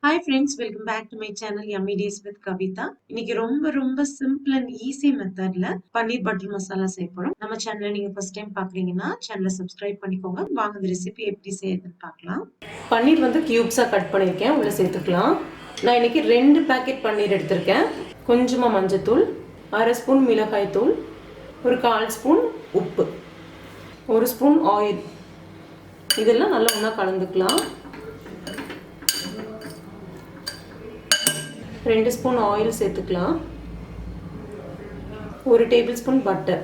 Hi friends, welcome back to my channel Yummy Days with Kavitha. இன்னைக்கு ரொம்ப simple and easy மெத்தட்ல பன்னீர் butter masala செய்ய போறோம். நம்ம சேனலை நீங்க ஃபர்ஸ்ட் டைம் பாக்குறீங்கன்னா சேனலை சப்ஸ்கிரைப் பண்ணிக்கோங்க. வாங்க இந்த ரெசிபி எப்படி செய்யறதுன்னு பார்க்கலாம். பன்னீர் வந்து கியூப்ஸா கட் பண்ணிருக்கேன். உள்ள சேர்த்துக்கலாம். நான் இன்னைக்கு 2 பாக்கெட் பன்னீர் எடுத்திருக்கேன். கொஞ்சமா மஞ்சள்தூள், 1/2 ஸ்பூன் மிளகாய் தூள், ஒரு 1/4 ஸ்பூன் உப்பு, 1 ஸ்பூன் ஆயில். இதெல்லாம் நல்லா ஒண்ணா கலந்துக்கலாம். 2 ஸ்பூன் ஆயில் சேர்த்துக்கலாம். 1 டேபிள் ஸ்பூன் பட்டர்.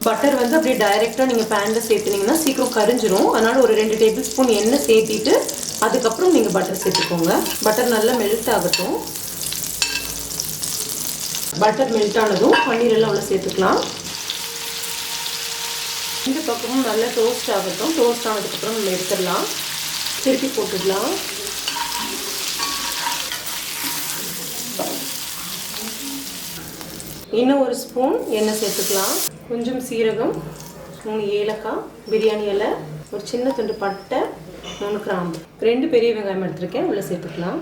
பட்டர் வந்து அப்படியே டைரெக்டாக நீங்கள் பேனில் சேர்த்துனீங்கன்னா சீக்கிரம் கரிஞ்சிரும். அதனால் ஒரு 2 டேபிள் ஸ்பூன் எண்ணெய் சேர்த்திட்டு அதுக்கப்புறம் நீங்கள் பட்டர் சேர்த்துக்கோங்க. பட்டர் நல்லா மெல்ட் ஆகட்டும். பட்டர் மெல்ட் ஆனதும் பன்னீர் எல்லாம் உள்ள சேர்த்துக்கலாம். இந்த பக்கமும் நல்லா டோஸ்ட் ஆகட்டும். டோஸ்ட் ஆனதுக்கப்புறம் நம்ம எடுத்துடலாம். திருப்பி போட்டுடலாம். இன்னும் 1 ஸ்பூன் எண்ணெய் சேர்த்துக்கலாம். கொஞ்சம் சீரகம், 3 ஏலக்காய், பிரியாணி இலை, ஒரு சின்ன துண்டு பட்டை, 3 கிராம்பு, 2 பெரிய வெங்காயம் எடுத்துருக்கேன். உள்ள சேர்த்துக்கலாம்.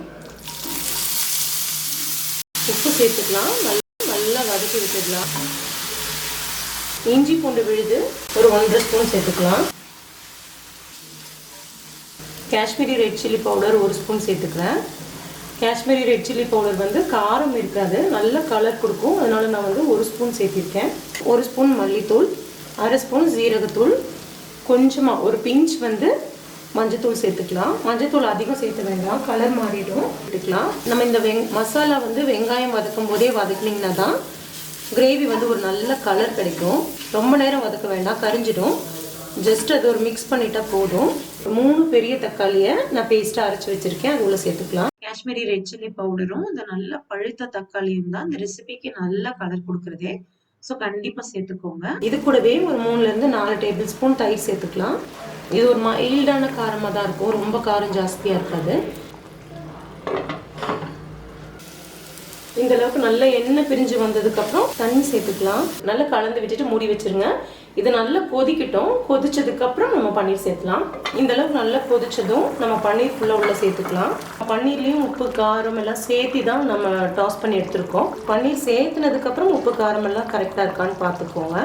உப்பு சேர்த்துக்கலாம். நல்லா வதக்கி விட்டுடலாம். இஞ்சி பூண்டு விழுது ஒரு 1/2 ஸ்பூன் சேர்த்துக்கலாம். Kashmiri red chilli powder 1 spoon சேர்த்துக்கிறேன். காஷ்மீரி ரெட் சில்லி பவுடர் வந்து காரம் இருக்காது, நல்ல கலர் கொடுக்கும். அதனால நான் வந்து 1 ஸ்பூன் சேர்த்திருக்கேன். 1 ஸ்பூன் மல்லித்தூள், 1/2 ஸ்பூன் ஜீரகத்தூள், கொஞ்சமாக ஒரு பிஞ்ச் வந்து மஞ்சத்தூள் சேர்த்துக்கலாம். மஞ்சத்தூள் அதிகம் சேர்த்த வேண்டாம், கலர் மாறிடும். எடுத்துக்கலாம். நம்ம இந்த மசாலா வந்து வெங்காயம் வதக்கும் போதே வதக்கினீங்கன்னா தான் கிரேவி வந்து ஒரு நல்ல கலர் கிடைக்கும். ரொம்ப நேரம் வதக்க வேண்டாம், கரிஞ்சிடும். ஜஸ்ட் அது ஒரு மிக்ஸ் பண்ணிட்டா போதும். 3 பெரிய தக்காளியை நான் பேஸ்ட்டாக அரைச்சி வச்சுருக்கேன். அது உள்ள சேர்த்துக்கலாம். காஷ்மீரி ரெட் சில்லி பவுடரும் இந்த நல்ல பழுத்த தக்காளியும் தான் இந்த ரெசிபிக்கு நல்ல கலர் கொடுக்குறதே. ஸோ கண்டிப்பாக சேர்த்துக்கோங்க. இது கூடவே ஒரு 3 to 4 டேபிள் ஸ்பூன் தயிர் சேர்த்துக்கலாம். இது ஒரு மைல்டான காரமாக தான் இருக்கும், ரொம்ப காரம் ஜாஸ்தியாக இருக்காது. இந்த அளவுக்கு நல்ல எண்ணெய் பிரிஞ்சு வந்ததுக்கப்புறம் தண்ணி சேர்த்துக்கலாம். நல்லா கலந்து விட்டுட்டு மூடி வச்சிருங்க. இது நல்லா கொதிக்கட்டும். கொதிச்சதுக்கப்புறம் நம்ம பன்னீர் சேர்த்துலாம். இந்த அளவுக்கு நல்லா கொதிச்சதும் நம்ம பன்னீர் ஃபுல்லாக உள்ள சேர்த்துக்கலாம். பன்னீர்லேயும் உப்பு காரம் எல்லாம் சேர்த்து தான் நம்ம டாஸ் பண்ணி எடுத்துருக்கோம். பன்னீர் சேர்த்துனதுக்கப்புறம் உப்பு காரம் எல்லாம் கரெக்டாக இருக்கான்னு பார்த்துக்கோங்க.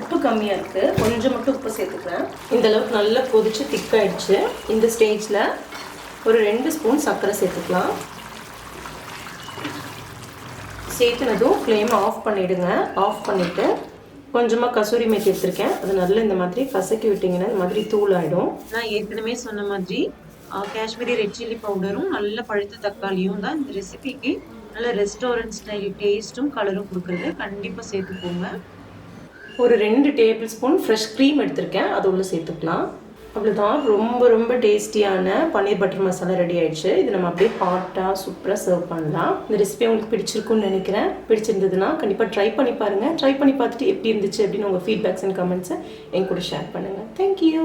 உப்பு கம்மியாக இருக்குது, கொஞ்சம் மட்டும் உப்பு சேர்த்துக்கிறேன். இந்த அளவுக்கு நல்லா கொதிச்சு திக்காயிடுச்சு. இந்த ஸ்டேஜில் ஒரு 2 ஸ்பூன் சர்க்கரை சேர்த்துக்கலாம். சேர்த்துனதும் ஃப்ளேமை ஆஃப் பண்ணிவிடுங்க. ஆஃப் பண்ணிவிட்டு கொஞ்சமாக கசூரி மேத்தி எடுத்துருக்கேன். அது நல்லா இந்த மாதிரி கசக்கி விட்டிங்கன்னா இந்த மாதிரி தூள் ஆகிடும். நான் ஏற்கனவே சொன்ன மாதிரி காஷ்மீரி ரெட் சில்லி பவுடரும் நல்ல பழுத்த தக்காளியும் தான் இந்த ரெசிபிக்கு நல்ல ரெஸ்டாரண்ட் ஸ்டைல் டேஸ்ட்டும் கலரும் கொடுக்குறது. கண்டிப்பாக சேர்த்துக்கோங்க. ஒரு 2 டேபிள் ஸ்பூன் ஃப்ரெஷ் க்ரீம் எடுத்திருக்கேன். அது உள்ள சேர்த்துக்கலாம். அவ்வளோதான். ரொம்ப டேஸ்டியான பன்னீர் பட்டர் மசாலா ரெடி ஆயிடுச்சு. இது நம்ம அப்படியே ஹாட்டாக சூப்பராக சர்வ் பண்ணலாம். இந்த ரெசிபி உங்களுக்கு பிடிச்சிருக்குன்னு நினைக்கிறேன். பிடிச்சிருந்ததுன்னா கண்டிப்பாக ட்ரை பண்ணி பாருங்கள். ட்ரை பண்ணி பார்த்துட்டு எப்படி இருந்துச்சு அப்படின்னு உங்கள் ஃபீட்பேக்ஸ் அண்ட் கமெண்ட்ஸை என் கூட ஷேர் பண்ணுங்கள். தேங்க்யூ.